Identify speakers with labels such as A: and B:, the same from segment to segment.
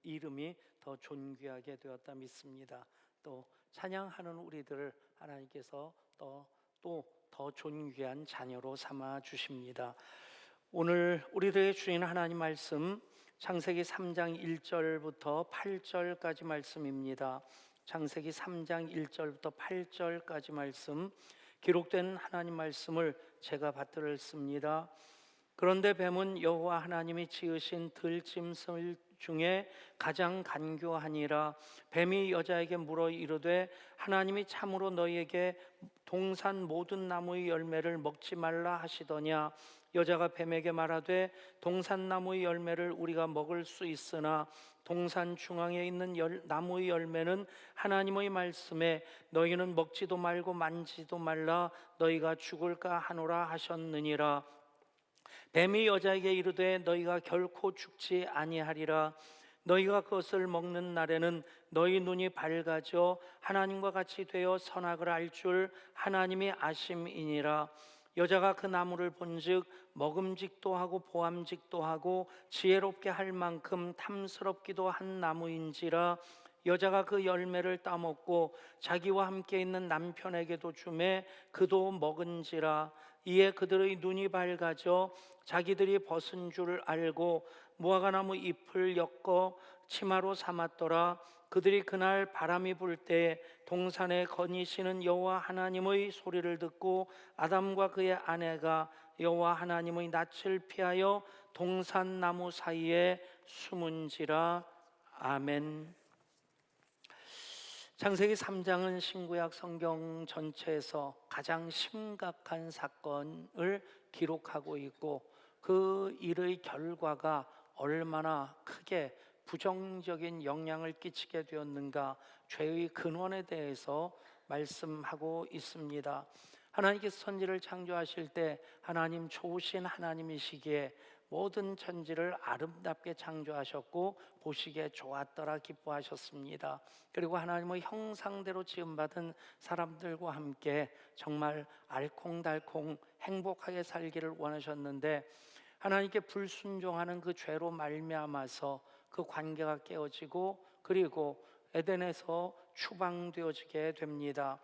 A: 이름이 더 존귀하게 되었다 믿습니다. 또 찬양하는 우리들을 하나님께서 또 더 존귀한 자녀로 삼아 주십니다. 오늘 우리들의 주인 하나님 말씀 창세기 3장 1절부터 8절까지 말씀입니다. 창세기 3장 1절부터 8절까지 말씀, 기록된 하나님 말씀을 제가 받들었습니다. 그런데 뱀은 여호와 하나님이 지으신 들짐승 중에 가장 간교하니라. 뱀이 여자에게 물어 이르되 하나님이 참으로 너희에게 동산 모든 나무의 열매를 먹지 말라 하시더냐. 여자가 뱀에게 말하되 동산 나무의 열매를 우리가 먹을 수 있으나 동산 중앙에 있는 나무의 열매는 하나님의 말씀에 너희는 먹지도 말고 만지도 말라 너희가 죽을까 하노라 하셨느니라. 뱀이 여자에게 이르되 너희가 결코 죽지 아니하리라. 너희가 그것을 먹는 날에는 너희 눈이 밝아져 하나님과 같이 되어 선악을 알 줄 하나님이 아심이니라. 여자가 그 나무를 본즉 먹음직도 하고 보암직도 하고 지혜롭게 할 만큼 탐스럽기도 한 나무인지라. 여자가 그 열매를 따먹고 자기와 함께 있는 남편에게도 주매 그도 먹은지라. 이에 그들의 눈이 밝아져 자기들이 벗은 줄 알고 무화과나무 잎을 엮어 치마로 삼았더라. 그들이 그날 바람이 불 때 동산에 거니시는 여호와 하나님의 소리를 듣고 아담과 그의 아내가 여호와 하나님의 낯을 피하여 동산나무 사이에 숨은지라. 아멘. 창세기 3장은 신구약 성경 전체에서 가장 심각한 사건을 기록하고 있고 그 일의 결과가 얼마나 크게 부정적인 영향을 끼치게 되었는가, 죄의 근원에 대해서 말씀하고 있습니다. 하나님께서 천지를 창조하실 때 하나님 좋으신 하나님이시기에 모든 천지를 아름답게 창조하셨고 보시기에 좋았더라 기뻐하셨습니다. 그리고 하나님의 형상대로 지음받은 사람들과 함께 정말 알콩달콩 행복하게 살기를 원하셨는데 하나님께 불순종하는 그 죄로 말미암아서 그 관계가 깨어지고 그리고 에덴에서 추방되어지게 됩니다.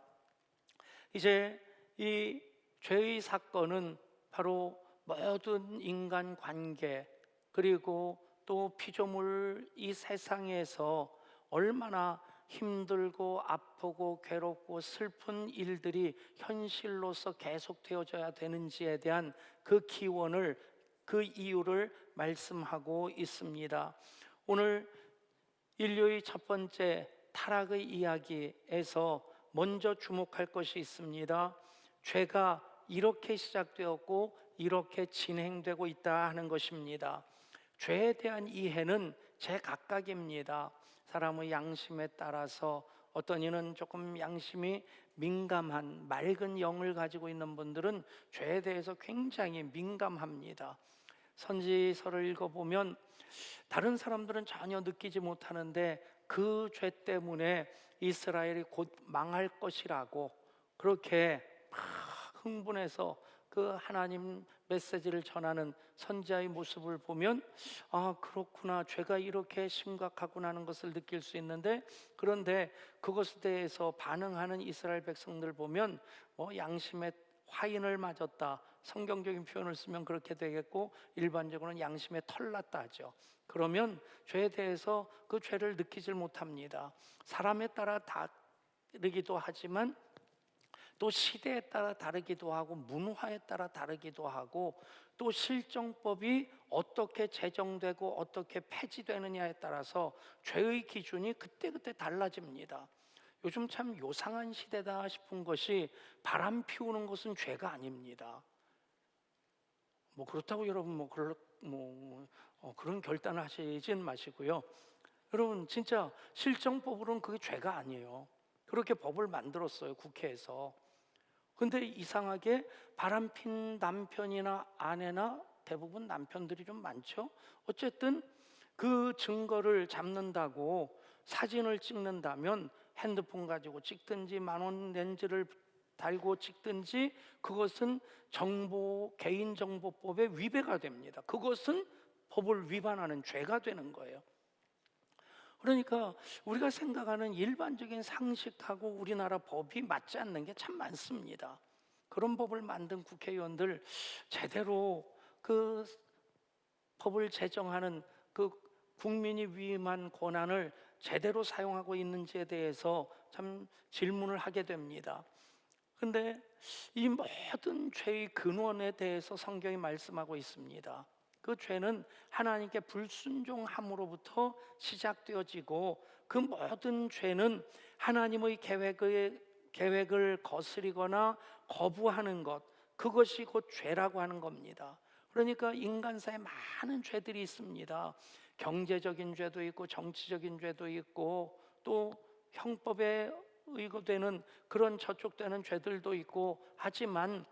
A: 이제 이 죄의 사건은 바로 모든 인간 관계 그리고 또 피조물 이 세상에서 얼마나 힘들고 아프고 괴롭고 슬픈 일들이 현실로서 계속되어져야 되는지에 대한 그 기원을, 그 이유를 말씀하고 있습니다. 오늘 인류의 첫 번째 타락의 이야기에서 먼저 주목할 것이 있습니다. 죄가 이렇게 시작되었고 이렇게 진행되고 있다 하는 것입니다. 죄에 대한 이해는 제각각입니다. 사람의 양심에 따라서 어떤 이는 조금 양심이 민감한 맑은 영을 가지고 있는 분들은 죄에 대해서 굉장히 민감합니다. 선지서를 읽어보면 다른 사람들은 전혀 느끼지 못하는데 그 죄 때문에 이스라엘이 곧 망할 것이라고 그렇게 막 흥분해서 그 하나님 메시지를 전하는 선지자의 모습을 보면 아 그렇구나, 죄가 이렇게 심각하구나 하는 것을 느낄 수 있는데, 그런데 그것에 대해서 반응하는 이스라엘 백성들 보면 양심에 화인을 맞았다, 성경적인 표현을 쓰면 그렇게 되겠고 일반적으로는 양심에 털났다 하죠. 그러면 죄에 대해서 그 죄를 느끼질 못합니다. 사람에 따라 다르기도 하지만 또 시대에 따라 다르기도 하고 문화에 따라 다르기도 하고 또 실정법이 어떻게 제정되고 어떻게 폐지되느냐에 따라서 죄의 기준이 그때그때 달라집니다. 요즘 참 요상한 시대다 싶은 것이 바람 피우는 것은 죄가 아닙니다. 그렇다고 여러분 그런 결단을 하시진 마시고요. 여러분 진짜 실정법으로는 그게 죄가 아니에요. 그렇게 법을 만들었어요, 국회에서. 근데 이상하게 바람핀 남편이나 아내나 대부분 남편들이 좀 많죠. 어쨌든 그 증거를 잡는다고 사진을 찍는다면 핸드폰 가지고 찍든지 만원 렌즈를 달고 찍든지 그것은 개인정보법에 위배가 됩니다. 그것은 법을 위반하는 죄가 되는 거예요. 그러니까 우리가 생각하는 일반적인 상식하고 우리나라 법이 맞지 않는 게 참 많습니다. 그런 법을 만든 국회의원들 제대로 그 법을 제정하는 그 국민이 위임한 권한을 제대로 사용하고 있는지에 대해서 참 질문을 하게 됩니다. 근데 이 모든 죄의 근원에 대해서 성경이 말씀하고 있습니다. 그 죄는 하나님께 불순종함으로부터 시작되어지고, 그 모든 죄는 하나님의 계획을 거스리거나 거부하는 것, 그것이 곧 죄라고 하는 겁니다. 그러니까 인간사에 많은 죄들이 있습니다. 경제적인 죄도 있고 정치적인 죄도 있고 또 형법에 의거되는 그런 저촉되는 죄들도 있고, 하지만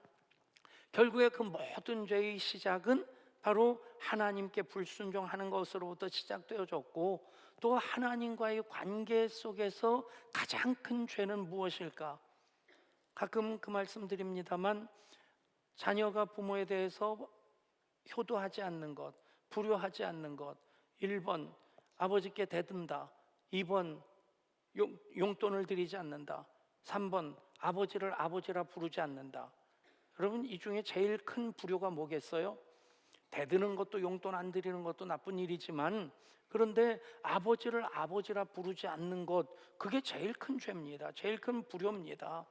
A: 결국에 그 모든 죄의 시작은 바로 하나님께 불순종하는 것으로부터 시작되어졌고, 또 하나님과의 관계 속에서 가장 큰 죄는 무엇일까? 가끔 그 말씀 드립니다만, 자녀가 부모에 대해서 효도하지 않는 것, 불효하지 않는 것. 1번 아버지께 대든다. 2번 용돈을 드리지 않는다. 3번 아버지를 아버지라 부르지 않는다. 여러분, 이 중에 제일 큰 불효가 뭐겠어요? 대드는 것도 용돈 안 드리는 것도 나쁜 일이지만, 그런데 아버지를 아버지라 부르지 않는 것, 그게 제일 큰 죄입니다. 제일 큰 불효입니다.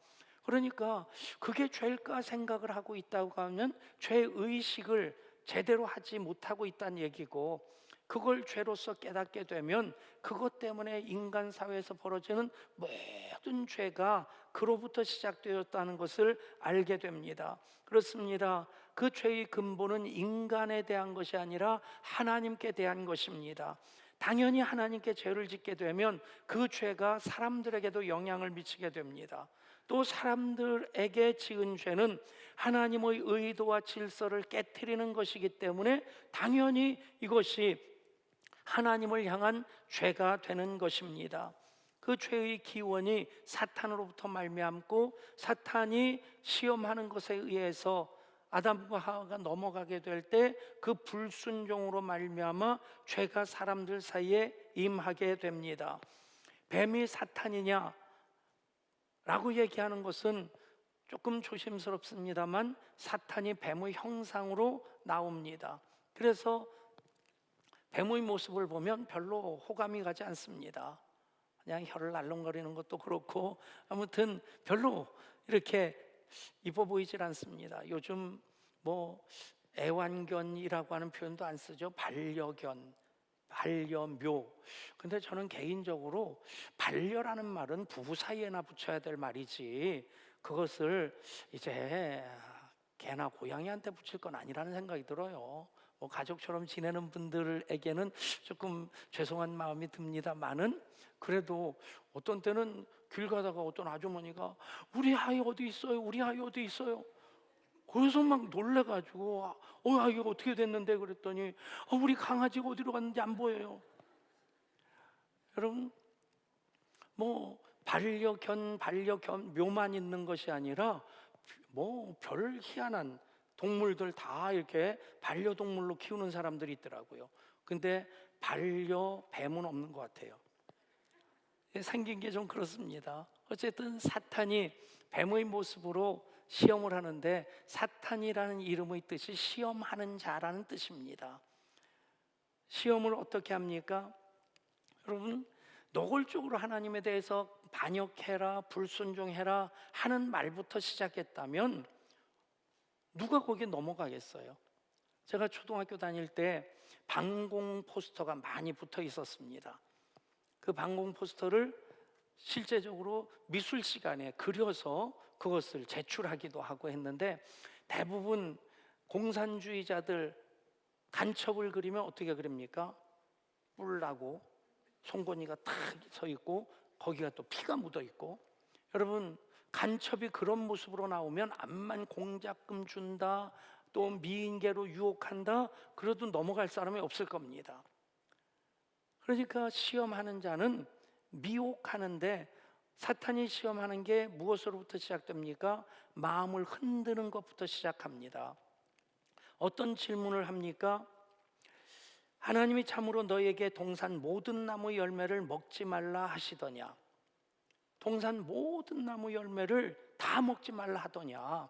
A: 그러니까 그게 죄일까 생각을 하고 있다고 하면 죄의식을 제대로 하지 못하고 있다는 얘기고, 그걸 죄로서 깨닫게 되면 그것 때문에 인간 사회에서 벌어지는 모든 죄가 그로부터 시작되었다는 것을 알게 됩니다. 그렇습니다. 그 죄의 근본은 인간에 대한 것이 아니라 하나님께 대한 것입니다. 당연히 하나님께 죄를 짓게 되면 그 죄가 사람들에게도 영향을 미치게 됩니다. 또 사람들에게 지은 죄는 하나님의 의도와 질서를 깨트리는 것이기 때문에 당연히 이것이 하나님을 향한 죄가 되는 것입니다. 그 죄의 기원이 사탄으로부터 말미암고, 사탄이 시험하는 것에 의해서 아담과 하와가 넘어가게 될 때 그 불순종으로 말미암아 죄가 사람들 사이에 임하게 됩니다. 뱀이 사탄이냐 라고 얘기하는 것은 조금 조심스럽습니다만, 사탄이 뱀의 형상으로 나옵니다. 그래서 뱀의 모습을 보면 별로 호감이 가지 않습니다. 그냥 혀를 날름거리는 것도 그렇고, 아무튼 별로 이렇게 이뻐 보이질 않습니다. 요즘 뭐 애완견이라고 하는 표현도 안 쓰죠. 반려견, 반려묘. 근데 저는 개인적으로 반려라는 말은 부부 사이에나 붙여야 될 말이지, 그것을 이제 개나 고양이한테 붙일 건 아니라는 생각이 들어요. 뭐 가족처럼 지내는 분들에게는 조금 죄송한 마음이 듭니다만은, 그래도 어떤 때는 길 가다가 어떤 아주머니가 우리 아이 어디 있어요? 우리 아이 어디 있어요? 그래서 막 놀래가지고 아이가 어떻게 됐는데 그랬더니 우리 강아지가 어디로 갔는지 안 보여요. 여러분, 뭐 반려견 묘만 있는 것이 아니라 뭐 별 희한한 동물들 다 이렇게 반려동물로 키우는 사람들이 있더라고요. 근데 반려뱀은 없는 것 같아요. 생긴 게 좀 그렇습니다. 어쨌든 사탄이 뱀의 모습으로 시험을 하는데, 사탄이라는 이름의 뜻이 시험하는 자라는 뜻입니다. 시험을 어떻게 합니까? 여러분, 노골적으로 하나님에 대해서 반역해라, 불순종해라 하는 말부터 시작했다면 누가 거기에 넘어가겠어요? 제가 초등학교 다닐 때 방공 포스터가 많이 붙어 있었습니다. 그 방공 포스터를 실제적으로 미술 시간에 그려서 그것을 제출하기도 하고 했는데, 대부분 공산주의자들 간첩을 그리면 어떻게 그립니까? 뿔나고 송곳니가 탁 서 있고 거기가 또 피가 묻어 있고. 여러분, 간첩이 그런 모습으로 나오면 암만 공작금 준다, 또 미인계로 유혹한다, 그래도 넘어갈 사람이 없을 겁니다. 그러니까 시험하는 자는 미혹하는데, 사탄이 시험하는 게 무엇으로부터 시작됩니까? 마음을 흔드는 것부터 시작합니다. 어떤 질문을 합니까? 하나님이 참으로 너에게 동산 모든 나무 열매를 먹지 말라 하시더냐. 동산 모든 나무 열매를 다 먹지 말라 하더냐.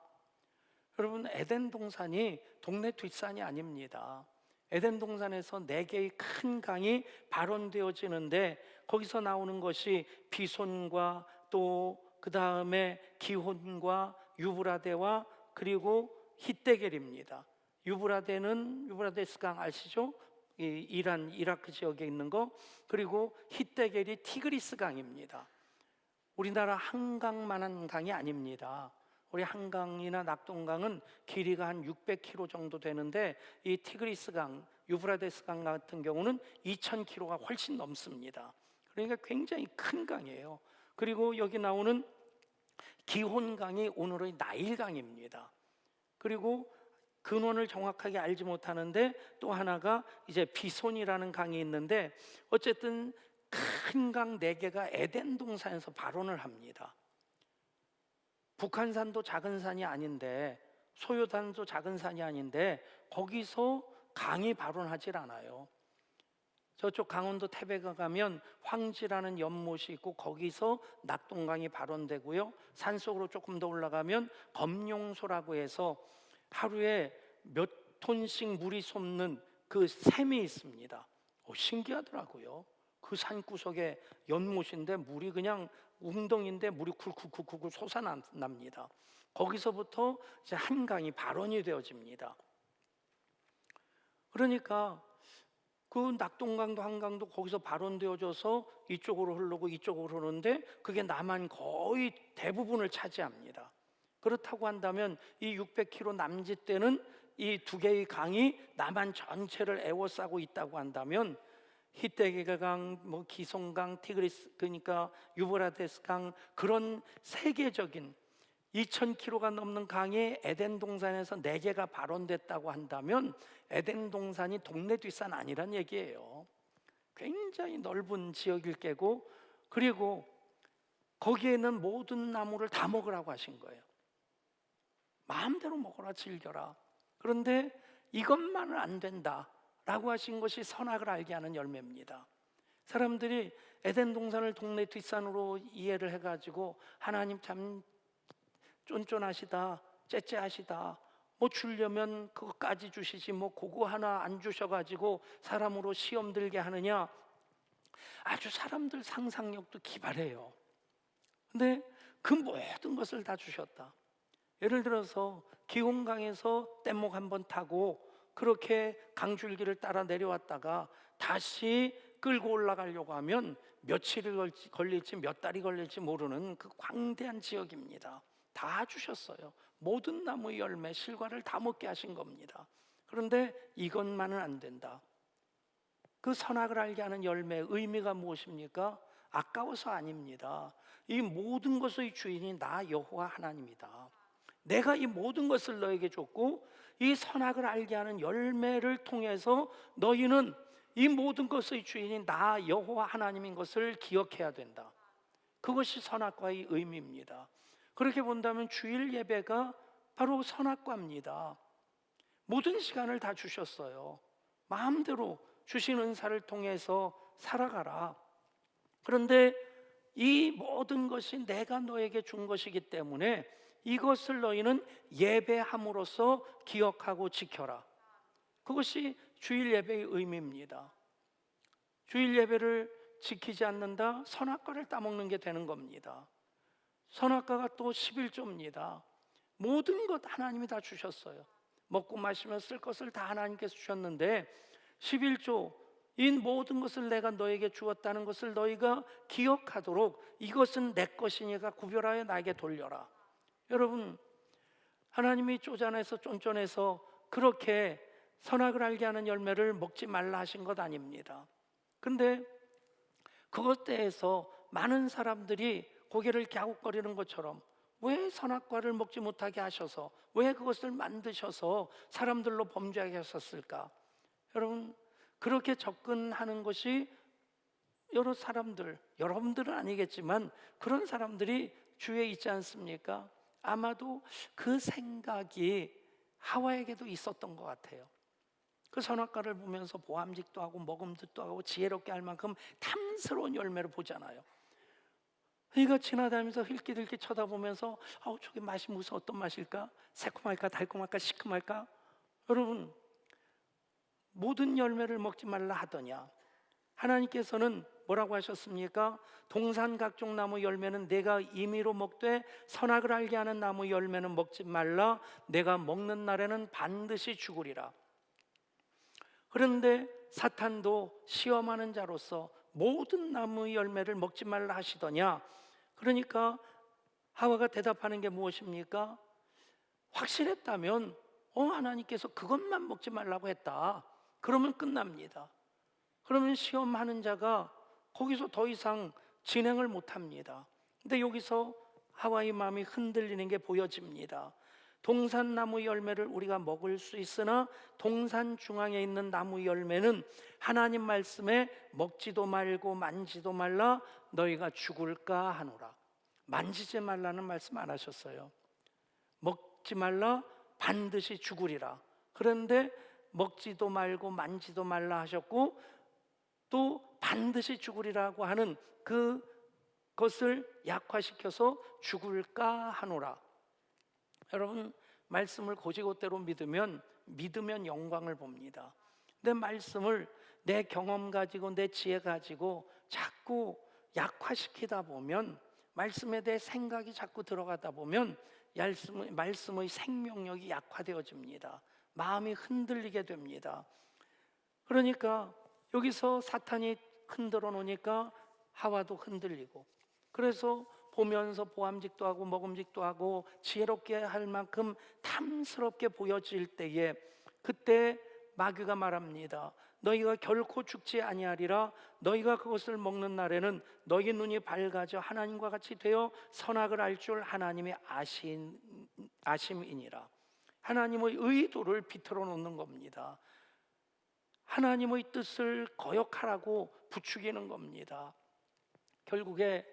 A: 여러분, 에덴 동산이 동네 뒷산이 아닙니다. 에덴 동산에서 네 개의 큰 강이 발원되어지는데 거기서 나오는 것이 비손과 또 그 다음에 기혼과 유브라데와 그리고 히데겔입니다. 유브라데스 강 아시죠? 이란 이라크 지역에 있는 거. 그리고 히데겔이 티그리스 강입니다. 우리나라 한강만한 강이 아닙니다. 우리 한강이나 낙동강은 길이가 한 600km 정도 되는데 이 티그리스 강, 유브라데스 강 같은 경우는 2000km가 훨씬 넘습니다. 그러니까 굉장히 큰 강이에요. 그리고 여기 나오는 기혼강이 오늘의 나일강입니다. 그리고 근원을 정확하게 알지 못하는데 또 하나가 이제 비손이라는 강이 있는데 어쨌든 큰 강 4개가 에덴 동산에서 발원을 합니다. 북한산도 작은 산이 아닌데 소요산도 작은 산이 아닌데 거기서 강이 발원하질 않아요. 저쪽 강원도 태백에 가면 황지라는 연못이 있고 거기서 낙동강이 발원되고요. 산속으로 조금 더 올라가면 검룡소라고 해서 하루에 몇 톤씩 물이 솟는 그 샘이 있습니다. 신기하더라고요. 그 산구석에 연못인데 물이 그냥 웅덩이인데 물이 쿨쿨쿨쿨 솟아납니다. 거기서부터 이제 한강이 발원이 되어집니다. 그러니까 그 낙동강도 한강도 거기서 발원되어져서 이쪽으로 흐르고 이쪽으로 흐르는데 그게 남한 거의 대부분을 차지합니다. 그렇다고 한다면 이 600km 남짓되는 이 두 개의 강이 남한 전체를 에워싸고 있다고 한다면 히데겔 강, 뭐 기송강, 티그리스 그러니까 유브라데스 강 그런 세계적인 2000km가 넘는 강이 에덴 동산에서 4개가 발원됐다고 한다면 에덴 동산이 동네 뒷산 아니란 얘기예요. 굉장히 넓은 지역일 게고 그리고 거기에는 모든 나무를 다 먹으라고 하신 거예요. 마음대로 먹어라, 즐겨라. 그런데 이것만은 안 된다라고 하신 것이 선악을 알게 하는 열매입니다. 사람들이 에덴 동산을 동네 뒷산으로 이해를 해가지고 하나님 참 쫀쫀하시다, 째째하시다, 뭐 주려면 그거까지 주시지 뭐 그거 하나 안 주셔가지고 사람으로 시험 들게 하느냐. 아주 사람들 상상력도 기발해요. 근데 그 모든 것을 다 주셨다. 예를 들어서 기온강에서 뗏목 한번 타고 그렇게 강줄기를 따라 내려왔다가 다시 끌고 올라가려고 하면 며칠이 걸릴지 몇 달이 걸릴지 모르는 그 광대한 지역입니다. 다 주셨어요. 모든 나무 열매, 실과를 다 먹게 하신 겁니다. 그런데 이것만은 안 된다. 그 선악을 알게 하는 열매의 의미가 무엇입니까? 아까워서 아닙니다. 이 모든 것의 주인이 나 여호와 하나님이다. 내가 이 모든 것을 너에게 줬고 이 선악을 알게 하는 열매를 통해서 너희는 이 모든 것의 주인이 나 여호와 하나님인 것을 기억해야 된다. 그것이 선악과의 의미입니다. 그렇게 본다면 주일 예배가 바로 선악과입니다. 모든 시간을 다 주셨어요. 마음대로 주신 은사를 통해서 살아가라. 그런데 이 모든 것이 내가 너에게 준 것이기 때문에 이것을 너희는 예배함으로써 기억하고 지켜라. 그것이 주일 예배의 의미입니다. 주일 예배를 지키지 않는다? 선악과를 따먹는 게 되는 겁니다. 선악과가 또 11조입니다. 모든 것 하나님이 다 주셨어요. 먹고 마시며 쓸 것을 다 하나님께서 주셨는데 11조 이 모든 것을 내가 너에게 주었다는 것을 너희가 기억하도록 이것은 내 것이니까 구별하여 나에게 돌려라. 여러분, 하나님이 쪼잔해서 쫀쫀해서 그렇게 선악을 알게 하는 열매를 먹지 말라 하신 것 아닙니다. 근데 그것 대해서 많은 사람들이 고개를 갸웃거리는 것처럼 왜 선악과를 먹지 못하게 하셔서 왜 그것을 만드셔서 사람들로 범죄하게 하셨을까? 여러분, 그렇게 접근하는 것이 여러 사람들, 여러분들은 아니겠지만 그런 사람들이 주위에 있지 않습니까? 아마도 그 생각이 하와에게도 있었던 것 같아요. 그 선악과를 보면서 보암직도 하고 먹음직도 하고 지혜롭게 할 만큼 탐스러운 열매를 보잖아요. 그러니까 지나다니면서 힐끼들끼 쳐다보면서 저게 맛이 무슨 어떤 맛일까? 새콤할까? 달콤할까? 시큼할까? 여러분, 모든 열매를 먹지 말라 하더냐? 하나님께서는 뭐라고 하셨습니까? 동산 각종 나무 열매는 내가 임의로 먹되 선악을 알게 하는 나무 열매는 먹지 말라. 내가 먹는 날에는 반드시 죽으리라. 그런데 사탄도 시험하는 자로서 모든 나무 열매를 먹지 말라 하시더냐? 그러니까 하와가 대답하는 게 무엇입니까? 확실했다면 하나님께서 그것만 먹지 말라고 했다. 그러면 끝납니다. 그러면 시험하는 자가 거기서 더 이상 진행을 못합니다. 근데 여기서 하와의 마음이 흔들리는 게 보여집니다. 동산나무 열매를 우리가 먹을 수 있으나 동산 중앙에 있는 나무 열매는 하나님 말씀에 먹지도 말고 만지도 말라 너희가 죽을까 하노라. 만지지 말라는 말씀 안 하셨어요. 먹지 말라 반드시 죽으리라. 그런데 먹지도 말고 만지도 말라 하셨고 또 반드시 죽으리라고 하는 그것을 약화시켜서 죽을까 하노라. 여러분, 말씀을 고지고대로 믿으면 영광을 봅니다. 내 말씀을 내 경험 가지고 내 지혜 가지고 자꾸 약화시키다 보면, 말씀에 대해 생각이 자꾸 들어가다 보면 말씀의 생명력이 약화되어집니다. 마음이 흔들리게 됩니다. 그러니까 여기서 사탄이 흔들어 놓으니까 하와도 흔들리고, 그래서 보면서 보암직도 하고 먹음직도 하고 지혜롭게 할 만큼 탐스럽게 보여질 때에, 그때 마귀가 말합니다. 너희가 결코 죽지 아니하리라. 너희가 그것을 먹는 날에는 너희 눈이 밝아져 하나님과 같이 되어 선악을 알 줄 하나님의 아심이니라. 하나님의 의도를 비틀어 놓는 겁니다. 하나님의 뜻을 거역하라고 부추기는 겁니다. 결국에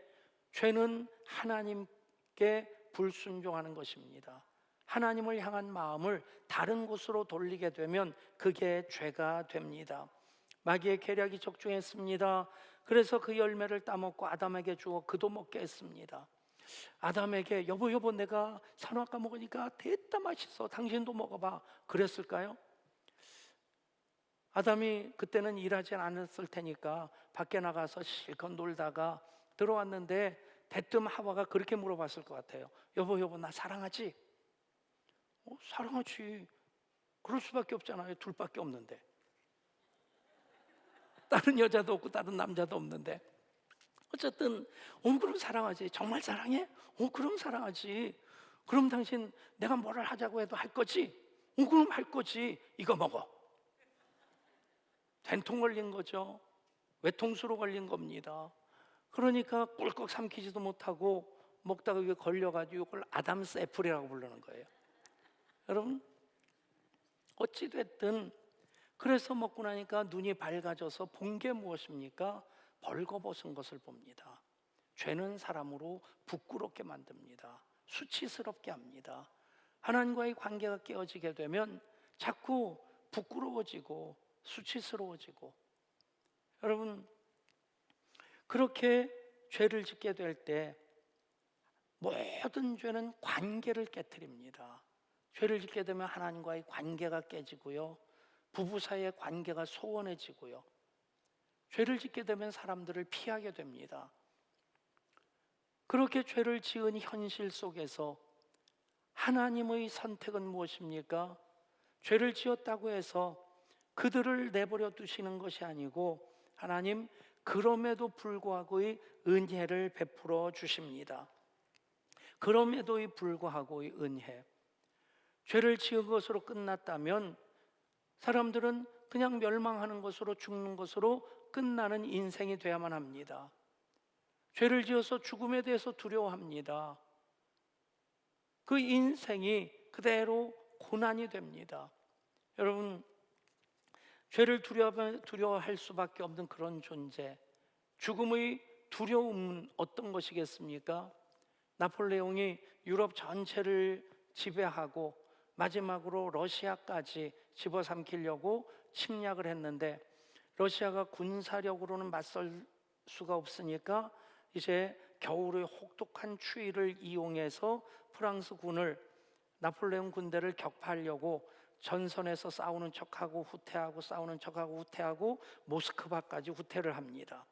A: 죄는 하나님께 불순종하는 것입니다. 하나님을 향한 마음을 다른 곳으로 돌리게 되면 그게 죄가 됩니다. 마귀의 계략이 적중했습니다. 그래서 그 열매를 따먹고 아담에게 주어 그도 먹게 했습니다. 아담에게 여보 내가 선악과 먹으니까 됐다 맛있어, 당신도 먹어봐, 그랬을까요? 아담이 그때는 일하지 않았을 테니까 밖에 나가서 실컷 놀다가 들어왔는데 대뜸 하와가 그렇게 물어봤을 것 같아요. 여보 나 사랑하지? 사랑하지. 그럴 수밖에 없잖아요. 둘밖에 없는데, 다른 여자도 없고 다른 남자도 없는데. 어쨌든 그럼 사랑하지. 정말 사랑해? 그럼 사랑하지. 그럼 당신 내가 뭐를 하자고 해도 할 거지? 그럼 할 거지. 이거 먹어. 된통 걸린 거죠. 외통수로 걸린 겁니다. 그러니까 꿀꺽 삼키지도 못하고 먹다가 이게 걸려가지고 이걸 아담스 애플이라고 부르는 거예요. 여러분, 어찌됐든 그래서 먹고 나니까 눈이 밝아져서 본 게 무엇입니까? 벌거벗은 것을 봅니다. 죄는 사람으로 부끄럽게 만듭니다. 수치스럽게 합니다. 하나님과의 관계가 깨어지게 되면 자꾸 부끄러워지고 수치스러워지고, 여러분, 그렇게 죄를 짓게 될 때 모든 죄는 관계를 깨트립니다. 죄를 짓게 되면 하나님과의 관계가 깨지고요, 부부 사이의 관계가 소원해지고요, 죄를 짓게 되면 사람들을 피하게 됩니다. 그렇게 죄를 지은 현실 속에서 하나님의 선택은 무엇입니까? 죄를 지었다고 해서 그들을 내버려 두시는 것이 아니고 하나님 그럼에도 불구하고의 은혜를 베풀어 주십니다. 그럼에도 불구하고의 은혜. 죄를 지은 것으로 끝났다면 사람들은 그냥 멸망하는 것으로, 죽는 것으로 끝나는 인생이 되어야만 합니다. 죄를 지어서 죽음에 대해서 두려워합니다. 그 인생이 그대로 고난이 됩니다. 여러분, 죄를 두려워할 수밖에 없는 그런 존재, 죽음의 두려움은 어떤 것이겠습니까? 나폴레옹이 유럽 전체를 지배하고 마지막으로 러시아까지 집어삼키려고 침략을 했는데 러시아가 군사력으로는 맞설 수가 없으니까 이제 겨울의 혹독한 추위를 이용해서 프랑스 군을, 나폴레옹 군대를 격파하려고 전선에서 싸우는 척하고 후퇴하고 싸우는 척하고 후퇴하고 모스크바까지 후퇴를 합니다.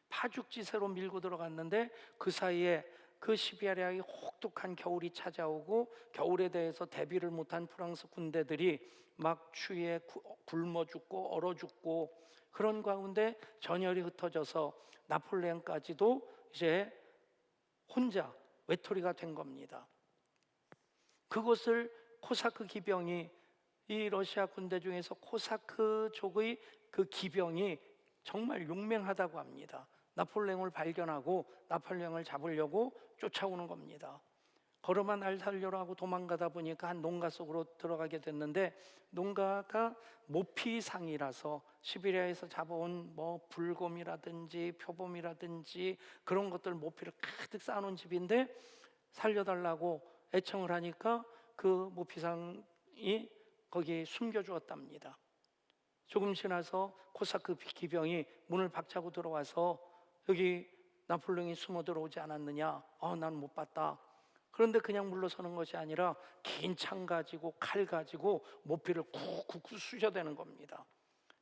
A: 파죽지세로 밀고 들어갔는데 그 사이에 그 시베리아의 혹독한 겨울이 찾아오고 겨울에 대해서 대비를 못한 프랑스 군대들이 막 추위에 굶어 죽고 얼어 죽고 그런 가운데 전열이 흩어져서 나폴레옹까지도 이제 혼자 외톨이가 된 겁니다. 그것을 코사크 기병이, 이 러시아 군대 중에서 코사크족의 그 기병이 정말 용맹하다고 합니다. 나폴레옹을 발견하고 나폴레옹을 잡으려고 쫓아오는 겁니다. 걸어만 날 살려라 하고 도망가다 보니까 한 농가 속으로 들어가게 됐는데 농가가 모피상이라서 시베리아에서 잡아온 뭐 불곰이라든지 표범이라든지 그런 것들 모피를 가득 쌓아놓은 집인데 살려달라고 애청을 하니까 그 모피상이 거기에 숨겨주었답니다. 조금 지나서 코사크 기병이 문을 박차고 들어와서 여기 나폴레옹이 숨어 들어오지 않았느냐? 난 못 봤다. 그런데 그냥 물러서는 것이 아니라 긴 창 가지고 칼 가지고 모피를 쿡쿡 쑤셔대는 겁니다.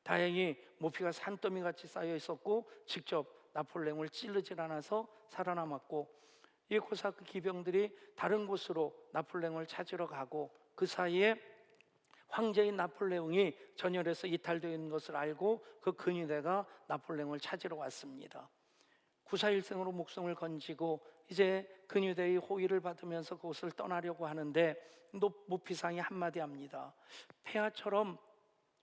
A: 다행히 모피가 산더미 같이 쌓여 있었고 직접 나폴레옹을 찌르질 않아서 살아남았고, 이 코사크 기병들이 다른 곳으로 나폴레옹을 찾으러 가고 그 사이에 황제인 나폴레옹이 전열에서 이탈되어 있는 것을 알고 그 근위대가 나폴레옹을 찾으러 왔습니다. 구사일생으로 목숨을 건지고 이제 근위대의 호의를 받으면서 그곳을 떠나려고 하는데 모피상이 한마디 합니다. 폐하처럼,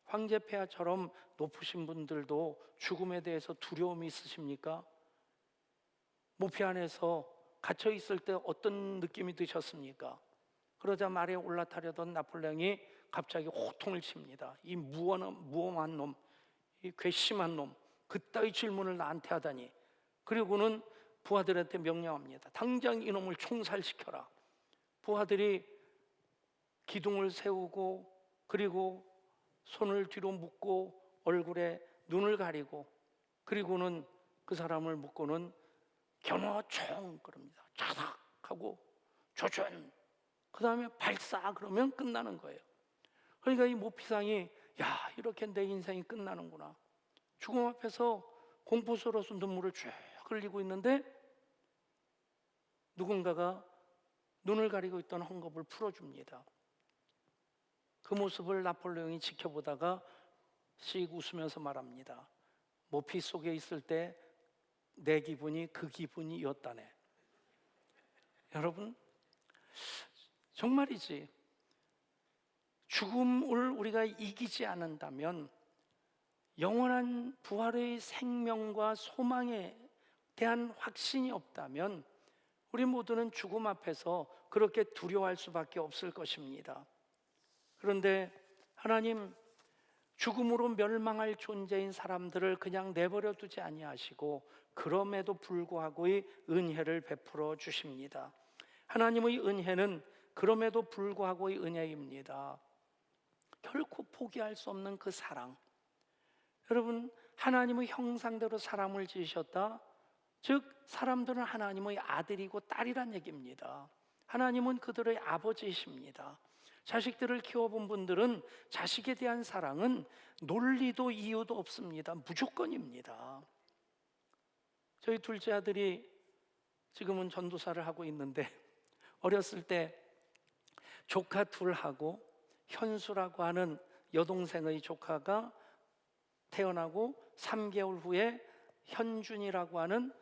A: 황제 폐하처럼 높으신 분들도 죽음에 대해서 두려움이 있으십니까? 모피 안에서 갇혀 있을 때 어떤 느낌이 드셨습니까? 그러자 말에 올라타려던 나폴레옹이 갑자기 호통을 칩니다. 이 무엄한 놈, 이 괘씸한 놈, 그따위 질문을 나한테 하다니. 그리고는 부하들한테 명령합니다. 당장 이놈을 총살시켜라. 부하들이 기둥을 세우고 그리고 손을 뒤로 묶고 얼굴에 눈을 가리고 그리고는 그 사람을 묶고는 겨누어총 그럽니다. 차닥 하고 조준, 그 다음에 발사 그러면 끝나는 거예요. 그러니까 이 모피상이 이렇게 내 인생이 끝나는구나. 죽음 앞에서 공포스러워서 눈물을 쭉 흘리고 있는데 누군가가 눈을 가리고 있던 헝겊을 풀어줍니다. 그 모습을 나폴레옹이 지켜보다가 씩 웃으면서 말합니다. 모피 속에 있을 때 내 기분이 그 기분이었다네. 여러분, 정말이지. 죽음을 우리가 이기지 않는다면, 영원한 부활의 생명과 소망에 대한 확신이 없다면 우리 모두는 죽음 앞에서 그렇게 두려워할 수밖에 없을 것입니다. 그런데 하나님, 죽음으로 멸망할 존재인 사람들을 그냥 내버려 두지 아니하시고 그럼에도 불구하고의 은혜를 베풀어 주십니다. 하나님의 은혜는 그럼에도 불구하고의 은혜입니다. 결코 포기할 수 없는 그 사랑. 여러분, 하나님의 형상대로 사람을 지으셨다. 즉 사람들은 하나님의 아들이고 딸이란 얘기입니다. 하나님은 그들의 아버지이십니다. 자식들을 키워본 분들은 자식에 대한 사랑은 논리도 이유도 없습니다. 무조건입니다. 저희 둘째 아들이 지금은 전도사를 하고 있는데 어렸을 때 조카 둘하고 현수라고 하는 여동생의 조카가 태어나고 3개월 후에 현준이라고 하는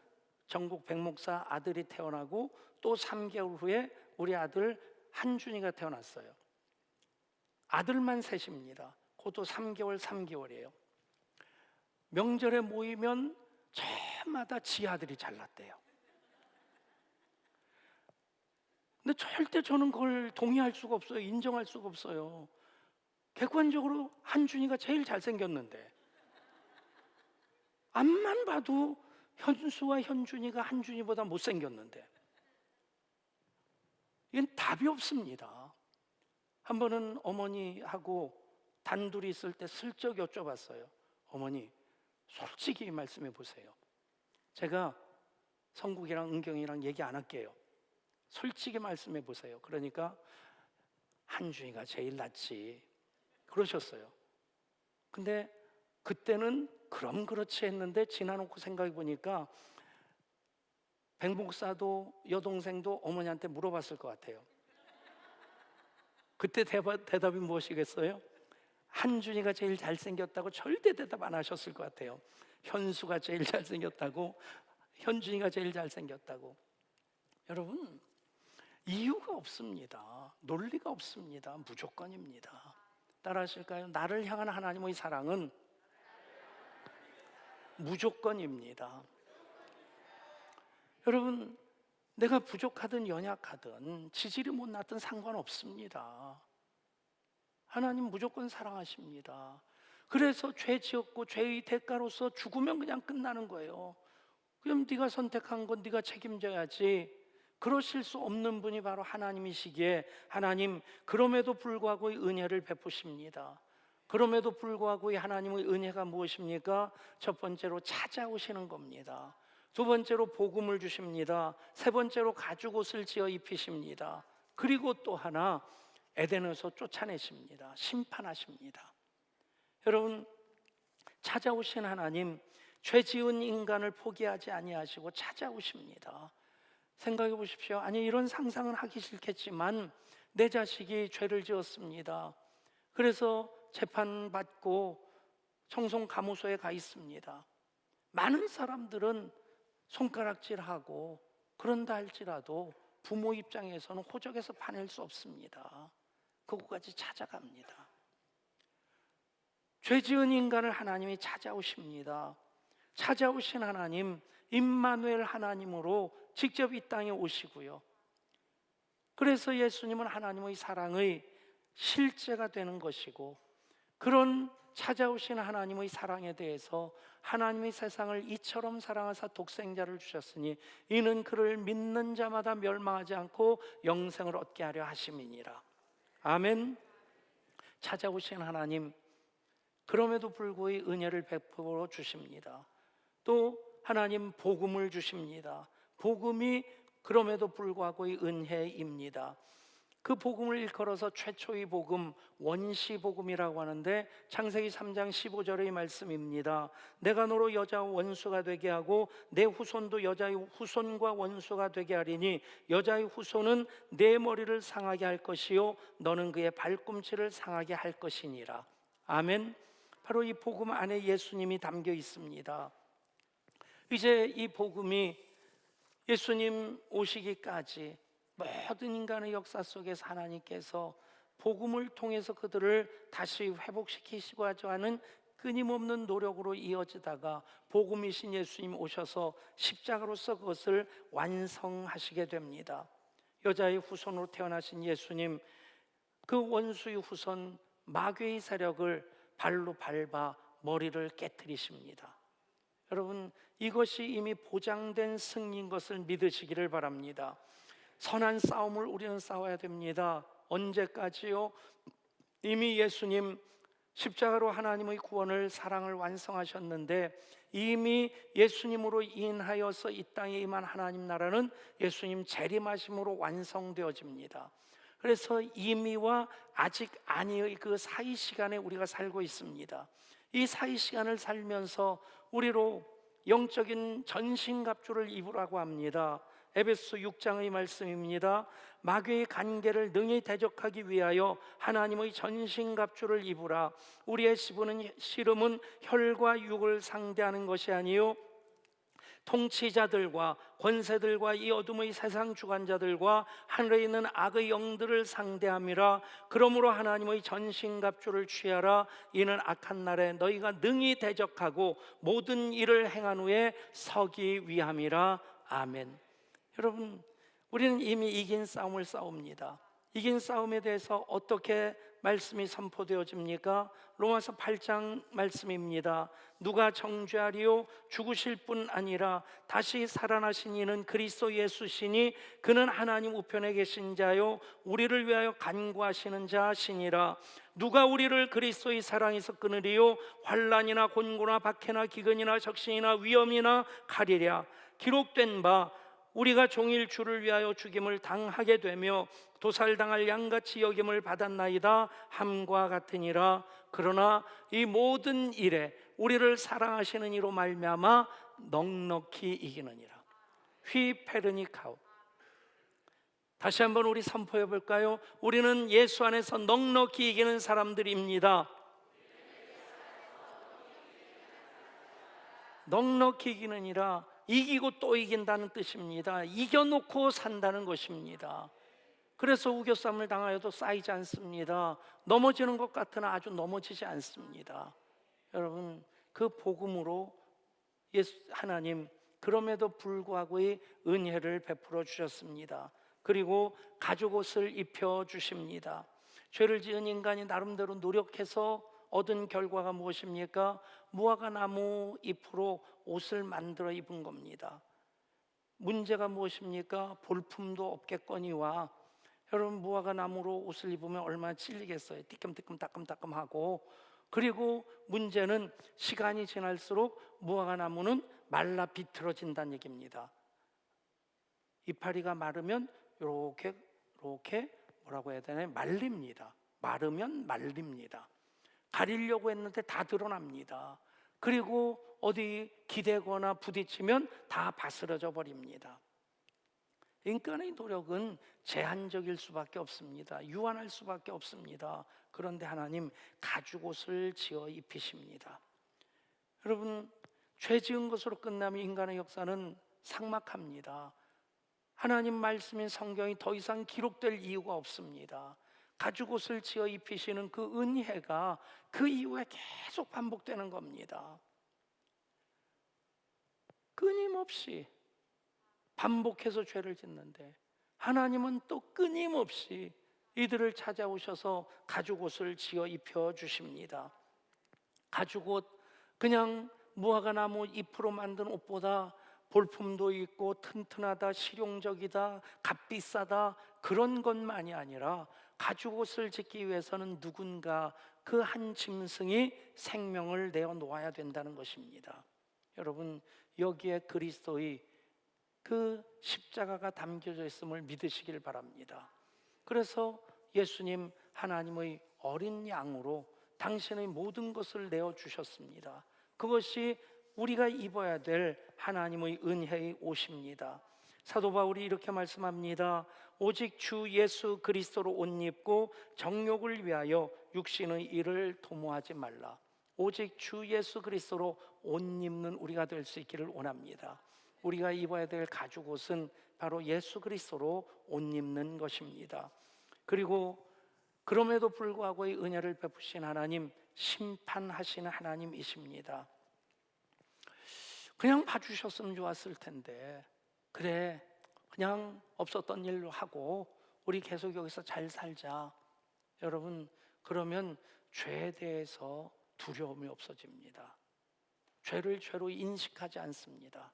A: 전국 백목사 아들이 태어나고 또 3개월 후에 우리 아들 한준이가 태어났어요. 아들만 셋입니다. 그것도 3개월이에요. 명절에 모이면 저마다 지 아들이 잘났대요. 근데 절대 저는 그걸 동의할 수가 없어요. 인정할 수가 없어요. 객관적으로 한준이가 제일 잘생겼는데 앞만 봐도 현수와 현준이가 한준이보다 못생겼는데 이건 답이 없습니다. 한 번은 어머니하고 단둘이 있을 때 슬쩍 여쭤봤어요. 어머니, 솔직히 말씀해 보세요. 제가 성국이랑 은경이랑 얘기 안 할게요. 솔직히 말씀해 보세요. 그러니까 한준이가 제일 낫지 그러셨어요. 근데 그때는 그럼 그렇지 했는데 지나놓고 생각해 보니까 백 목사도 여동생도 어머니한테 물어봤을 것 같아요. 그때 대답이 무엇이겠어요? 한준이가 제일 잘생겼다고 절대 대답 안 하셨을 것 같아요. 현수가 제일 잘생겼다고, 현준이가 제일 잘생겼다고. 여러분, 이유가 없습니다. 논리가 없습니다. 무조건입니다. 따라하실까요? 나를 향한 하나님의 사랑은 무조건입니다. 여러분, 내가 부족하든 연약하든 지질이 못났든 상관없습니다. 하나님 무조건 사랑하십니다. 그래서 죄 지었고 죄의 대가로서 죽으면 그냥 끝나는 거예요. 그럼 네가 선택한 건 네가 책임져야지. 그러실 수 없는 분이 바로 하나님이시기에 하나님 그럼에도 불구하고 은혜를 베푸십니다. 그럼에도 불구하고 하나님의 은혜가 무엇입니까? 첫 번째로 찾아오시는 겁니다. 두 번째로 복음을 주십니다. 세 번째로 가죽 옷을 지어 입히십니다. 그리고 또 하나 에덴에서 쫓아내십니다. 심판하십니다. 여러분, 찾아오신 하나님, 죄 지은 인간을 포기하지 아니하시고 찾아오십니다. 생각해 보십시오. 아니, 이런 상상은 하기 싫겠지만 내 자식이 죄를 지었습니다. 그래서 재판받고 청송가무소에 가 있습니다. 많은 사람들은 손가락질하고 그런다 할지라도 부모 입장에서는 호적에서 파낼 수 없습니다. 그곳까지 찾아갑니다. 죄 지은 인간을 하나님이 찾아오십니다. 찾아오신 하나님, 임마누엘 하나님으로 직접 이 땅에 오시고요. 그래서 예수님은 하나님의 사랑의 실제가 되는 것이고, 그런 찾아오신 하나님의 사랑에 대해서 하나님의 세상을 이처럼 사랑하사 독생자를 주셨으니 이는 그를 믿는 자마다 멸망하지 않고 영생을 얻게 하려 하심이니라. 아멘. 찾아오신 하나님, 그럼에도 불구하고 은혜를 베풀어 주십니다. 또 하나님 복음을 주십니다. 복음이 그럼에도 불구하고 은혜입니다. 그 복음을 일컬어서 최초의 복음, 원시 복음이라고 하는데 창세기 3장 15절의 말씀입니다. 내가 너로 여자와 원수가 되게 하고 내 후손도 여자의 후손과 원수가 되게 하리니 여자의 후손은 내 머리를 상하게 할 것이요 너는 그의 발꿈치를 상하게 할 것이니라. 아멘. 바로 이 복음 안에 예수님이 담겨 있습니다. 이제 이 복음이 예수님 오시기까지 모든 인간의 역사 속에서 하나님께서 복음을 통해서 그들을 다시 회복시키시고자 하는 끊임없는 노력으로 이어지다가 복음이신 예수님 오셔서 십자가로서 그것을 완성하시게 됩니다. 여자의 후손으로 태어나신 예수님, 그 원수의 후손 마귀의 세력을 발로 밟아 머리를 깨트리십니다. 여러분, 이것이 이미 보장된 승리인 것을 믿으시기를 바랍니다. 선한 싸움을 우리는 싸워야 됩니다. 언제까지요? 이미 예수님 십자가로 하나님의 구원을 사랑을 완성하셨는데 이미 예수님으로 인하여서 이 땅에 임한 하나님 나라는 예수님 재림하심으로 완성되어집니다. 그래서 이미와 아직 아니의 그 사이 시간에 우리가 살고 있습니다. 이 사이 시간을 살면서 우리로 영적인 전신갑주를 입으라고 합니다. 에베소 6장의 말씀입니다. 마귀의 간계를 능히 대적하기 위하여 하나님의 전신갑주를 입으라. 우리의 씨름은 혈과 육을 상대하는 것이 아니요 통치자들과 권세들과 이 어둠의 세상 주관자들과 하늘에 있는 악의 영들을 상대함이라. 그러므로 하나님의 전신갑주를 취하라. 이는 악한 날에 너희가 능히 대적하고 모든 일을 행한 후에 서기 위함이라. 아멘. 여러분, 우리는 이미 이긴 싸움을 싸웁니다. 이긴 싸움에 대해서 어떻게 말씀이 선포되어집니까? 로마서 8장 말씀입니다. 누가 정죄하리요? 죽으실 뿐 아니라 다시 살아나신 이는 그리스도 예수시니 그는 하나님 우편에 계신 자요 우리를 위하여 간구하시는 자시니라. 누가 우리를 그리스도의 사랑에서 끊으리요? 환난이나 곤고나 박해나 기근이나 적신이나 위험이나 가리랴. 기록된 바 우리가 종일 주를 위하여 죽임을 당하게 되며 도살당할 양같이 여김을 받았나이다 함과 같으니라. 그러나 이 모든 일에 우리를 사랑하시는 이로 말미암아 넉넉히 이기느니라. 휘페르니카우. 다시 한번 우리 선포해 볼까요? 우리는 예수 안에서 넉넉히 이기는 사람들입니다. 넉넉히 이기느니라. 이기고 또 이긴다는 뜻입니다. 이겨놓고 산다는 것입니다. 그래서 우겨쌈을 당하여도 쌓이지 않습니다. 넘어지는 것 같으나 아주 넘어지지 않습니다. 여러분, 그 복음으로 하나님 그럼에도 불구하고의 은혜를 베풀어 주셨습니다. 그리고 가죽옷을 입혀 주십니다. 죄를 지은 인간이 나름대로 노력해서 얻은 결과가 무엇입니까? 무화과 나무 잎으로 옷을 만들어 입은 겁니다. 문제가 무엇입니까? 볼품도 없겠거니와. 여러분, 무화과 나무로 옷을 입으면 얼마나 찔리겠어요. 뜨끔뜨끔 따끔따끔하고. 그리고 문제는 시간이 지날수록 무화과 나무는 말라 비틀어진다는 얘기입니다. 이파리가 마르면 이렇게 뭐라고 해야 되나요? 말립니다. 마르면 말립니다. 가리려고 했는데 다 드러납니다. 그리고 어디 기대거나 부딪히면 다 바스러져 버립니다. 인간의 노력은 제한적일 수밖에 없습니다. 유한할 수밖에 없습니다. 그런데 하나님 가죽옷을 지어 입히십니다. 여러분, 죄 지은 것으로 끝나면 인간의 역사는 삭막합니다. 하나님 말씀인 성경이 더 이상 기록될 이유가 없습니다. 가죽옷을 지어 입히시는 그 은혜가 그 이후에 계속 반복되는 겁니다. 끊임없이 반복해서 죄를 짓는데 하나님은 또 끊임없이 이들을 찾아오셔서 가죽옷을 지어 입혀 주십니다. 가죽옷, 그냥 무화과 나무 잎으로 만든 옷보다 볼품도 있고 튼튼하다, 실용적이다, 값비싸다, 그런 것만이 아니라 가죽옷을 짓기 위해서는 누군가 그 한 짐승이 생명을 내어 놓아야 된다는 것입니다. 여러분, 여기에 그리스도의 그 십자가가 담겨져 있음을 믿으시길 바랍니다. 그래서 예수님 하나님의 어린 양으로 당신의 모든 것을 내어주셨습니다. 그것이 우리가 입어야 될 하나님의 은혜의 옷입니다. 사도 바울이 이렇게 말씀합니다. 오직 주 예수 그리스도로 옷 입고 정욕을 위하여 육신의 일을 도모하지 말라. 오직 주 예수 그리스도로 옷 입는 우리가 될 수 있기를 원합니다. 우리가 입어야 될 가죽옷은 바로 예수 그리스도로 옷 입는 것입니다. 그리고 그럼에도 불구하고 이 은혜를 베푸신 하나님, 심판하시는 하나님이십니다. 그냥 봐주셨으면 좋았을 텐데, 그래 그냥 없었던 일로 하고 우리 계속 여기서 잘 살자. 여러분, 그러면 죄에 대해서 두려움이 없어집니다. 죄를 죄로 인식하지 않습니다.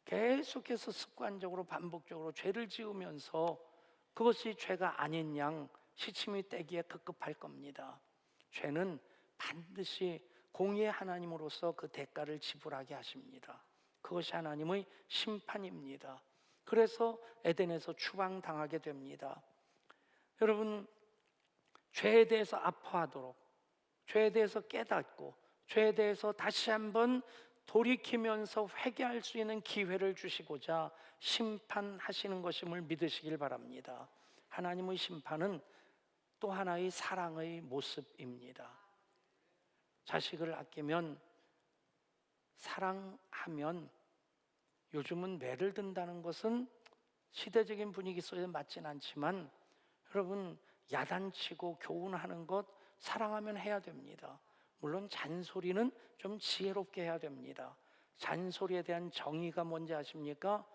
A: 계속해서 습관적으로 반복적으로 죄를 지으면서 그것이 죄가 아닌 양 시침이 떼기에 급급할 겁니다. 죄는 반드시 공의의 하나님으로서 그 대가를 지불하게 하십니다. 그것이 하나님의 심판입니다. 그래서 에덴에서 추방당하게 됩니다. 여러분, 죄에 대해서 아파하도록, 죄에 대해서 깨닫고 죄에 대해서 다시 한번 돌이키면서 회개할 수 있는 기회를 주시고자 심판하시는 것임을 믿으시길 바랍니다. 하나님의 심판은 또 하나의 사랑의 모습입니다. 자식을 아끼면, 사랑하면, 요즘은 매를 든다는 것은 시대적인 분위기 속에 맞진 않지만 여러분, 야단치고 교훈하는 것 사랑하면 해야 됩니다. 물론 잔소리는 좀 지혜롭게 해야 됩니다. 잔소리에 대한 정의가 뭔지 아십니까?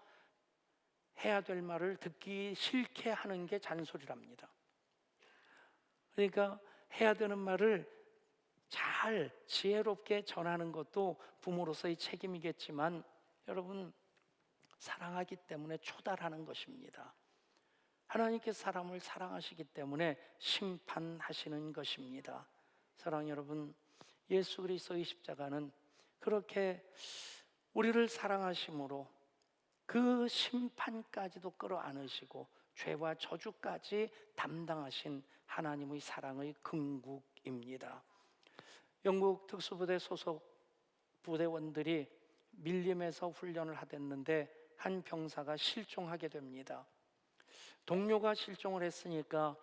A: 해야 될 말을 듣기 싫게 하는 게 잔소리랍니다. 그러니까 해야 되는 말을 잘 지혜롭게 전하는 것도 부모로서의 책임이겠지만 여러분, 사랑하기 때문에 초달하는 것입니다. 하나님께서 사람을 사랑하시기 때문에 심판하시는 것입니다. 사랑 여러분, 예수 그리스도의 십자가는 그렇게 우리를 사랑하심으로 그 심판까지도 끌어안으시고 죄와 저주까지 담당하신 하나님의 사랑의 궁극입니다. 영국 특수부대 소속 부대원들이 밀림에서 훈련을 하댔는데 한 병사가 실종하게 됩니다. 동료가 실종을 했으니까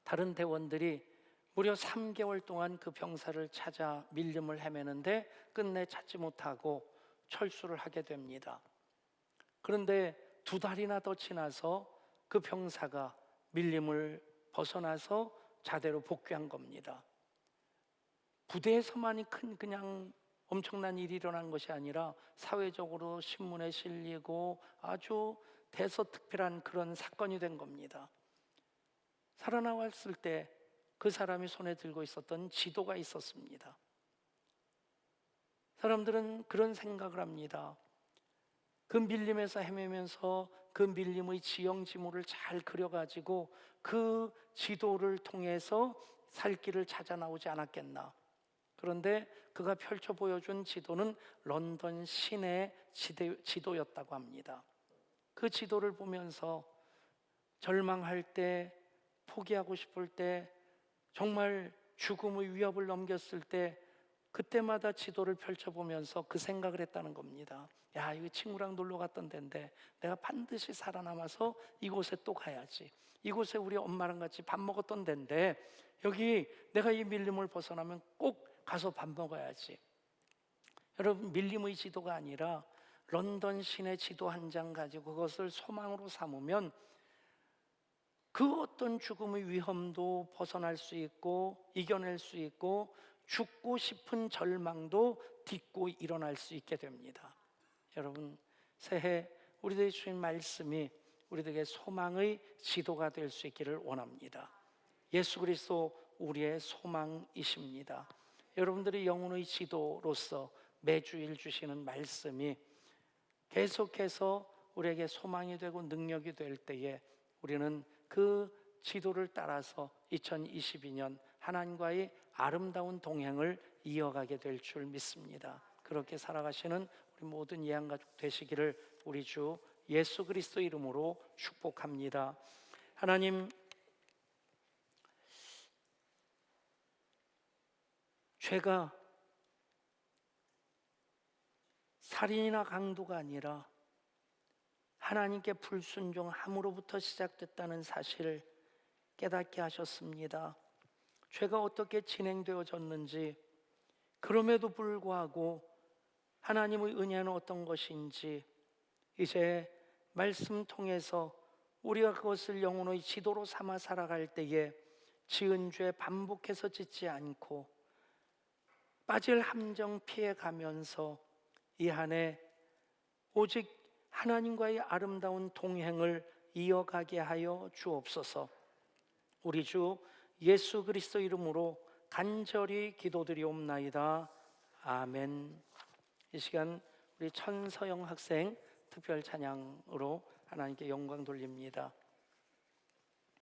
A: 다른 대원들이 무려 3개월 동안 그 병사를 찾아 밀림을 헤매는데 끝내 찾지 못하고 철수를 하게 됩니다. 그런데 2달이나 더 지나서 그 병사가 밀림을 벗어나서 자대로 복귀한 겁니다. 부대에서만이 그냥 엄청난 일이 일어난 것이 아니라 사회적으로 신문에 실리고 아주 대서특필한 그런 사건이 된 겁니다. 살아나왔을 때 그 사람이 손에 들고 있었던 지도가 있었습니다. 사람들은 그런 생각을 합니다. 그 밀림에서 헤매면서 그 밀림의 지형지물을 잘 그려가지고 그 지도를 통해서 살 길을 찾아 나오지 않았겠나. 그런데 그가 펼쳐 보여준 지도는 런던 시내 지도였다고 합니다. 그 지도를 보면서 절망할 때, 포기하고 싶을 때, 정말 죽음의 위협을 넘겼을 때 그때마다 지도를 펼쳐보면서 그 생각을 했다는 겁니다. 야, 이거 친구랑 놀러 갔던 데인데 내가 반드시 살아남아서 이곳에 또 가야지. 이곳에 우리 엄마랑 같이 밥 먹었던 데인데 여기 내가 이 밀림을 벗어나면 꼭 가서 밥 먹어야지. 여러분, 밀림의 지도가 아니라 런던 시내 지도 한 장 가지고 그것을 소망으로 삼으면 그 어떤 죽음의 위험도 벗어날 수 있고 이겨낼 수 있고 죽고 싶은 절망도 딛고 일어날 수 있게 됩니다. 여러분, 새해 우리들의 주신 말씀이 우리들에게 소망의 지도가 될 수 있기를 원합니다. 예수 그리스도 우리의 소망이십니다. 여러분들의 영혼의 지도로서 매주일 주시는 말씀이 계속해서 우리에게 소망이 되고 능력이 될 때에 우리는 그 지도를 따라서 2022년 하나님과의 아름다운 동행을 이어가게 될 줄 믿습니다. 그렇게 살아가시는 우리 모든 예언가족 되시기를 우리 주 예수 그리스도 이름으로 축복합니다. 하나님, 죄가 살인이나 강도가 아니라 하나님께 불순종함으로부터 시작됐다는 사실을 깨닫게 하셨습니다. 죄가 어떻게 진행되어졌는지, 그럼에도 불구하고 하나님의 은혜는 어떤 것인지 이제 말씀 통해서 우리가 그것을 영혼의 지도로 삼아 살아갈 때에 지은 죄 반복해서 짓지 않고 빠질 함정 피해가면서 이 한 해 오직 하나님과의 아름다운 동행을 이어가게 하여 주옵소서. 우리 주 예수 그리스도 이름으로 간절히 기도드리옵나이다. 아멘. 이 시간 우리 천서영 학생 특별 찬양으로 하나님께 영광 돌립니다.